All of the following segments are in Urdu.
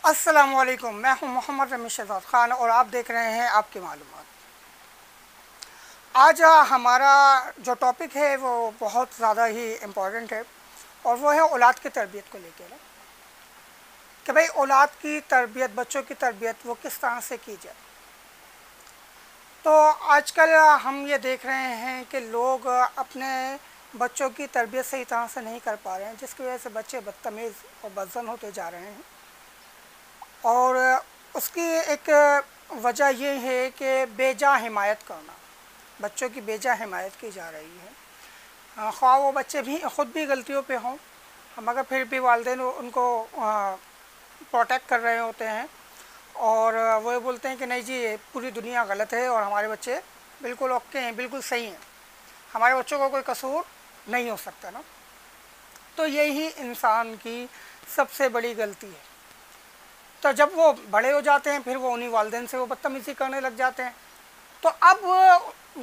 السلام علیکم، میں ہوں محمد رمی شہزاد خان اور آپ دیکھ رہے ہیں آپ کی معلومات۔ آج ہمارا جو ٹاپک ہے وہ بہت زیادہ ہی امپورٹنٹ ہے اور وہ ہے اولاد کی تربیت کو لے کے کہ بھئی اولاد کی تربیت، بچوں کی تربیت وہ کس طرح سے کی جائے۔ تو آج کل ہم یہ دیکھ رہے ہیں کہ لوگ اپنے بچوں کی تربیت صحیح طرح سے نہیں کر پا رہے ہیں، جس کی وجہ سے بچے بدتمیز اور بدظن ہوتے جا رہے ہیں۔ اور اس کی ایک وجہ یہ ہے کہ بے جا حمایت کرنا، بچوں کی بے جا حمایت کی جا رہی ہے، خواہ وہ بچے بھی خود بھی غلطیوں پہ ہوں، مگر پھر بھی والدین ان کو پروٹیکٹ کر رہے ہوتے ہیں اور وہ بولتے ہیں کہ نہیں جی پوری دنیا غلط ہے اور ہمارے بچے بالکل اوکے ہیں، بالکل صحیح ہیں، ہمارے بچوں کو کوئی قصور نہیں ہو سکتا نا۔ تو یہی انسان کی سب سے بڑی غلطی ہے۔ تو جب وہ بڑے ہو جاتے ہیں پھر وہ انہی والدین سے وہ بدتمیزی کرنے لگ جاتے ہیں۔ تو اب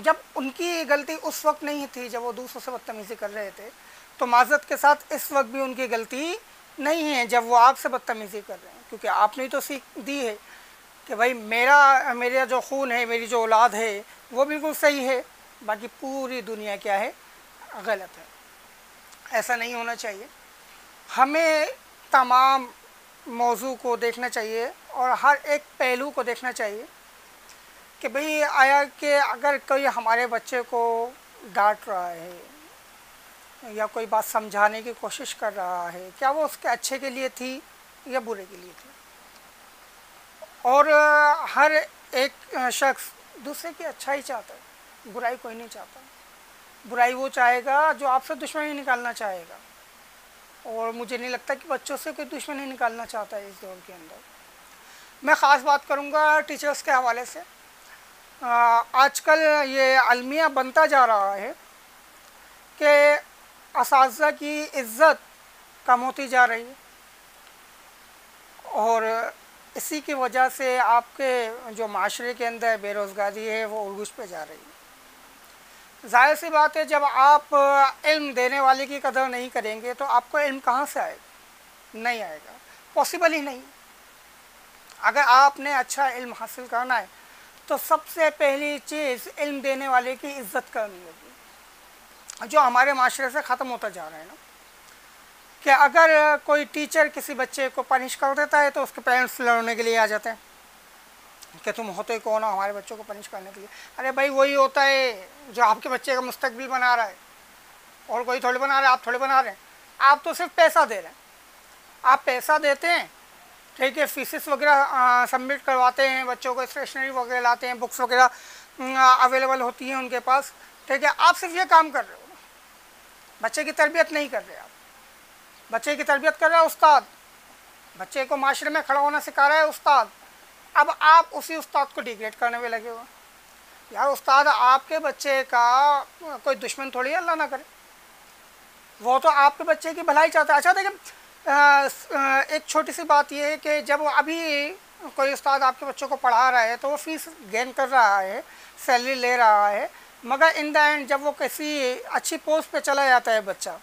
جب ان کی غلطی اس وقت نہیں تھی جب وہ دوسروں سے بدتمیزی کر رہے تھے، تو معذرت کے ساتھ اس وقت بھی ان کی غلطی نہیں ہے جب وہ آپ سے بدتمیزی کر رہے ہیں، کیونکہ آپ نے تو سیکھ دی ہے کہ بھائی میرا جو خون ہے، میری جو اولاد ہے وہ بالکل صحیح ہے، باقی پوری دنیا کیا ہے، غلط ہے۔ ایسا نہیں ہونا چاہیے۔ ہمیں تمام موضوع کو دیکھنا چاہیے اور ہر ایک پہلو کو دیکھنا چاہیے کہ بھئی آیا کہ اگر کوئی ہمارے بچے کو ڈانٹ رہا ہے یا کوئی بات سمجھانے کی کوشش کر رہا ہے، کیا وہ اس کے اچھے کے لیے تھی یا برے کے لیے تھی۔ اور ہر ایک شخص دوسرے کی اچھائی چاہتا ہے، برائی کوئی نہیں چاہتا۔ برائی وہ چاہے گا جو آپ سے دشمنی نکالنا چاہے گا، اور مجھے نہیں لگتا کہ بچوں سے کوئی دشمنی نکالنا چاہتا ہے اس دور کے اندر۔ میں خاص بات کروں گا ٹیچرز کے حوالے سے۔ آج کل یہ المیہ بنتا جا رہا ہے کہ اساتذہ کی عزت کم ہوتی جا رہی ہے اور اسی کی وجہ سے آپ کے جو معاشرے کے اندر بے روزگاری ہے وہ عروج پہ جا رہی ہے۔ ظاہر سی بات ہے، جب آپ علم دینے والے کی قدر نہیں کریں گے تو آپ کو علم کہاں سے آئے گا؟ نہیں آئے گا، پاسبل ہی نہیں۔ اگر آپ نے اچھا علم حاصل کرنا ہے تو سب سے پہلی چیز علم دینے والے کی عزت کرنی ہوگی، جو ہمارے معاشرے سے ختم ہوتا جا رہا ہے نا۔ کہ اگر کوئی ٹیچر کسی بچے کو پنش کر دیتا ہے تو اس کے پیرنٹس لڑنے کے لیے آ جاتے ہیں کہ تم ہوتے کون ہو ہمارے بچوں کو پنش کرنے کے لیے۔ ارے بھائی وہی ہوتا ہے جو آپ کے بچے کا مستقبل بنا رہا ہے، اور کوئی تھوڑے بنا رہا ہے، آپ تھوڑے بنا رہے ہیں۔ آپ تو صرف پیسہ دے رہے ہیں، آپ پیسہ دیتے ہیں، ٹھیک ہے، فیسز وغیرہ سبمٹ کرواتے ہیں، بچوں کو اسٹیشنری وغیرہ لاتے ہیں، بکس وغیرہ اویلیبل ہوتی ہیں ان کے پاس، ٹھیک ہے۔ آپ صرف یہ کام کر رہے ہو، بچے کی تربیت نہیں کر رہے آپ۔ بچے کی تربیت کر رہا ہے استاد، بچے کو معاشرے میں کھڑا ہونا سکھا رہا ہے استاد۔ اب آپ اسی استاد کو ڈیگریڈ کرنے میں لگے ہوئے۔ یار استاد آپ کے بچے کا کوئی دشمن تھوڑی اللہ نہ کرے، وہ تو آپ کے بچے کی بھلائی چاہتا ہے۔ اچھا دیکھیں، ایک چھوٹی سی بات یہ ہے کہ جب ابھی کوئی استاد آپ کے بچوں کو پڑھا رہا ہے تو وہ فیس گین کر رہا ہے، سیلری لے رہا ہے، مگر ان دا اینڈ جب وہ کسی اچھی پوسٹ پہ چلا جاتا ہے بچہ،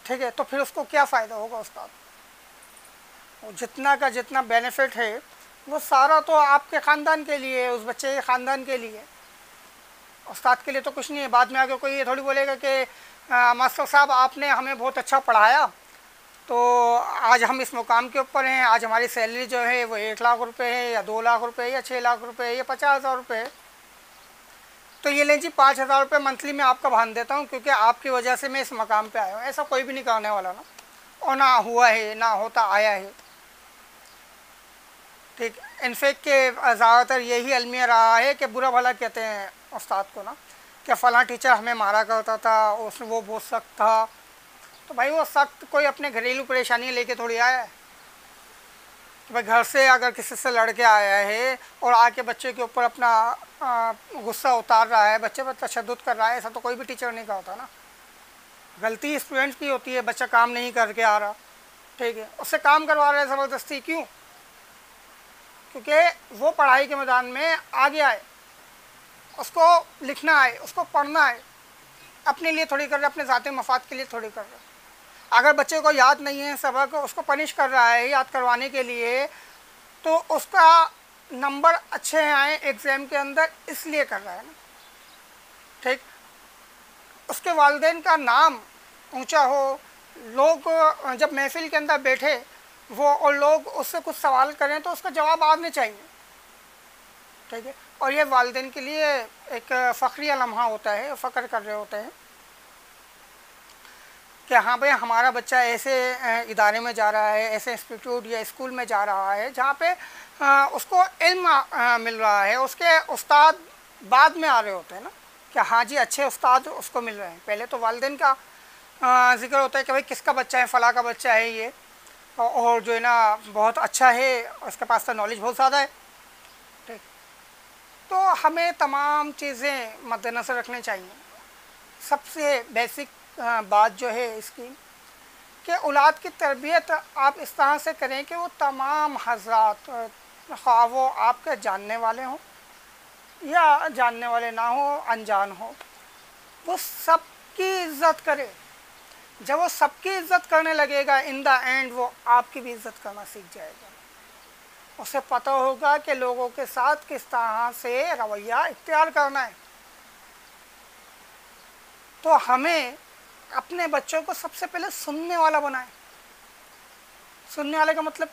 ٹھیک ہے، تو پھر اس کو کیا فائدہ ہوگا استاد؟ جتنا کا جتنا بینیفٹ ہے وہ سارا تو آپ کے خاندان کے لیے، اس بچے کے خاندان کے لیے، استاد کے لیے تو کچھ نہیں ہے۔ بعد میں آگے کوئی یہ تھوڑی بولے گا کہ ماسٹر صاحب آپ نے ہمیں بہت اچھا پڑھایا تو آج ہم اس مقام کے اوپر ہیں، آج ہماری سیلری جو ہے وہ 1,00,000 روپے ہے یا 2,00,000 روپے یا 6,00,000 روپے ہے یا 50,000 روپے ہے، تو یہ لیں جی 5,000 روپے منتھلی میں آپ کا بھان دیتا ہوں کیونکہ آپ کی وجہ سے میں اس مقام پہ آیا ہوں۔ ایسا کوئی بھی نہیں کرنے والا نا، اور نہ ہوا ہے، نہ ہوتا آیا ہے، ٹھیک۔ انفیکٹ کہ زیادہ تر یہی المیہ رہا ہے کہ برا بھلا کہتے ہیں استاد کو نا، کہ فلاں ٹیچر ہمیں مارا کرتا تھا، وہ بہت سخت تھا۔ تو بھائی وہ سخت کوئی اپنے گھریلو پریشانی لے کے تھوڑی آیا ہے کہ بھائی گھر سے اگر کسی سے لڑ کے آیا ہے اور آ کے بچے کے اوپر اپنا غصہ اتار رہا ہے، بچے پر تشدد کر رہا ہے، ایسا تو کوئی بھی ٹیچر نہیں کرتا نا۔ غلطی اسٹوڈنٹ کی ہوتی ہے، بچہ کام نہیں کر کے آ رہا، ٹھیک ہے، اس سے کام کروا رہا ہے زبردستی، کیوں؟ کیونکہ وہ پڑھائی کے میدان میں آگے آئے، اس کو لکھنا آئے، اس کو پڑھنا آئے، اپنے لیے تھوڑی کر رہا ہے، اپنے ذاتی مفاد کے لیے تھوڑی کر رہا ہے۔ اگر بچے کو یاد نہیں ہے سبق، اس کو پنش کر رہا ہے یاد کروانے کے لیے، تو اس کا نمبر اچھے آئیں ایگزام کے اندر اس لیے کر رہا ہے نا، ٹھیک، اس کے والدین کا نام اونچا ہو، لوگ جب محفل کے اندر بیٹھے وہ اور لوگ اس سے کچھ سوال کریں تو اس کا جواب آنے چاہیے، ٹھیک ہے، اور یہ والدین کے لیے ایک فخریہ لمحہ ہوتا ہے، فخر کر رہے ہوتے ہیں کہ ہاں بھئی ہمارا بچہ ایسے ادارے میں جا رہا ہے، ایسے انسٹیٹیوٹ یا اسکول میں جا رہا ہے جہاں پہ اس کو علم مل رہا ہے، اس کے استاد بعد میں آ رہے ہوتے ہیں نا کہ ہاں جی اچھے استاد اس کو مل رہے ہیں، پہلے تو والدین کا ذکر ہوتا ہے کہ بھئی کس کا بچہ ہے، فلاں کا بچہ ہے یہ، اور جو ہے نا بہت اچھا ہے، اس کے پاس تو نالج بہت زیادہ ہے، ٹھیک، تو ہمیں تمام چیزیں مد نظر رکھنے چاہیے۔ سب سے بیسک بات جو ہے اس کی کہ اولاد کی تربیت آپ اس طرح سے کریں کہ وہ تمام حضرات، خواہ وہ آپ کے جاننے والے ہوں یا جاننے والے نہ ہوں، انجان ہوں، وہ سب کی عزت کرے۔ جب وہ سب کی عزت کرنے لگے گا ان دا اینڈ وہ آپ کی بھی عزت کرنا سیکھ جائے گا، اسے پتہ ہوگا کہ لوگوں کے ساتھ کس طرح سے رویہ اختیار کرنا ہے۔ تو ہمیں اپنے بچوں کو سب سے پہلے سننے والا بنائیں۔ سننے والے کا مطلب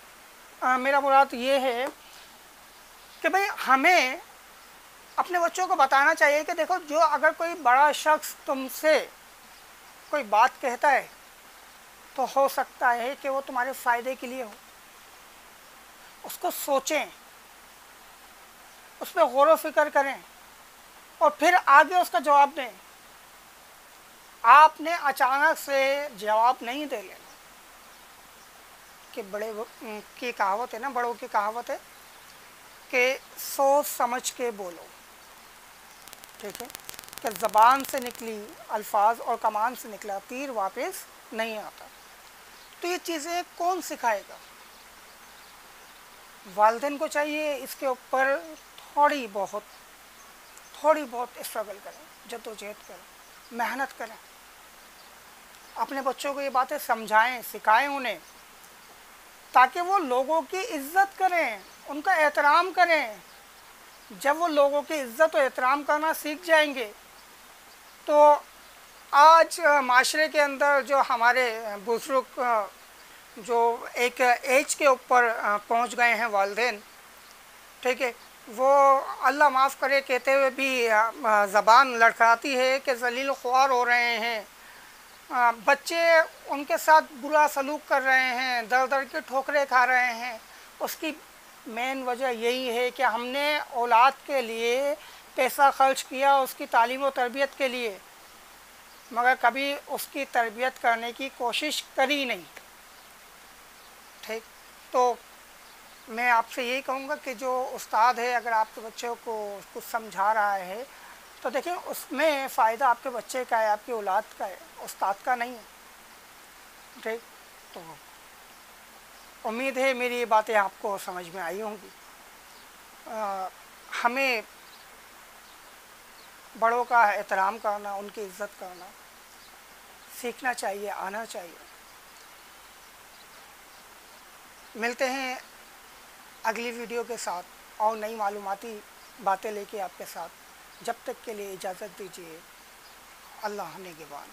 میرا مراد یہ ہے کہ بھئی ہمیں اپنے بچوں کو بتانا چاہیے کہ دیکھو جو اگر کوئی بڑا شخص تم سے کوئی بات کہتا ہے تو ہو سکتا ہے کہ وہ تمہارے فائدے کے لیے ہو، اس کو سوچیں، اس پہ غور و فکر کریں اور پھر آگے اس کا جواب دیں۔ آپ نے اچانک سے جواب نہیں دے لینا کہ بڑے کی کہاوت ہے نا، بڑوں کی کہاوت ہے کہ سوچ سمجھ کے بولو، ٹھیک ہے، کہ زبان سے نکلی الفاظ اور کمان سے نکلا تیر واپس نہیں آتا۔ تو یہ چیزیں کون سکھائے گا؟ والدین کو چاہیے اس کے اوپر تھوڑی بہت اسٹرگل کریں، جدوجہد کریں، محنت کریں، اپنے بچوں کو یہ باتیں سمجھائیں، سکھائیں انہیں، تاکہ وہ لوگوں کی عزت کریں، ان کا احترام کریں۔ جب وہ لوگوں کی عزت و احترام کرنا سیکھ جائیں گے تو آج معاشرے کے اندر جو ہمارے بزرگ جو ایک ایج کے اوپر پہنچ گئے ہیں والدین، ٹھیک ہے، وہ اللہ معاف کرے کہتے ہوئے بھی زبان لڑکھڑاتی ہے کہ ذلیل خوار ہو رہے ہیں، بچے ان کے ساتھ برا سلوک کر رہے ہیں، در در کی ٹھوکریں کھا رہے ہیں۔ اس کی مین وجہ یہی ہے کہ ہم نے اولاد کے لیے پیسہ خرچ کیا، اس کی تعلیم و تربیت کے لیے، مگر کبھی اس کی تربیت کرنے کی کوشش کری نہیں، ٹھیک۔ تو میں آپ سے یہی کہوں گا کہ جو استاد ہے اگر آپ کے بچوں کو کچھ سمجھا رہا ہے تو دیکھیں اس میں فائدہ آپ کے بچے کا ہے، آپ کی اولاد کا ہے، استاد کا نہیں ہے، ٹھیک۔ تو امید ہے میری یہ باتیں آپ کو سمجھ میں آئی ہوں گی۔ ہمیں بڑوں کا احترام کرنا، ان کی عزت کرنا سیکھنا چاہیے، آنا چاہیے۔ ملتے ہیں اگلی ویڈیو کے ساتھ اور نئی معلوماتی باتیں لے کے آپ کے ساتھ۔ جب تک کے لیے اجازت دیجیے، اللہ نگہبان۔